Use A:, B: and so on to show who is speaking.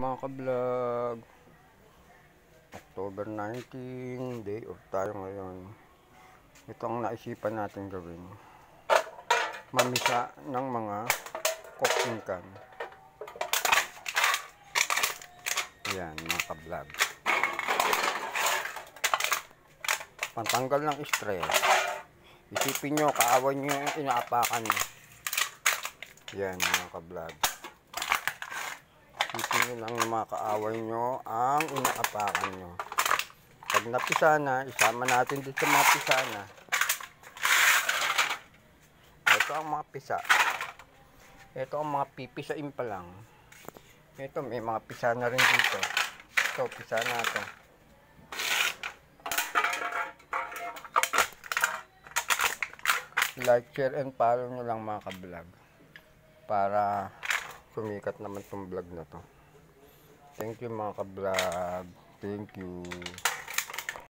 A: mga ka-vlog. October 19, day off tayo ngayon. Ito ang naisipan natin gawin. Mamisa ng mga cooking can. Yan mga ka-vlog. Pantanggal ng stress. Isipin nyo, kaawan nyo yung inaapakan nyo. Yan mga ka-vlog. Isipin nyo lang yung mga kaaway nyo ang inaapakan nyo. Pag napisa na, isama natin dito sa mga pisa na. Ito ang mga pisa. Ito ang mga pipisain pa lang. Ito may mga pisa na rin dito. Ito, pisa na ito. Like, share, and follow nyo lang mga ka-vlog. Para sumikat naman itong vlog na to. Thank you mga ka-vlog. Thank you.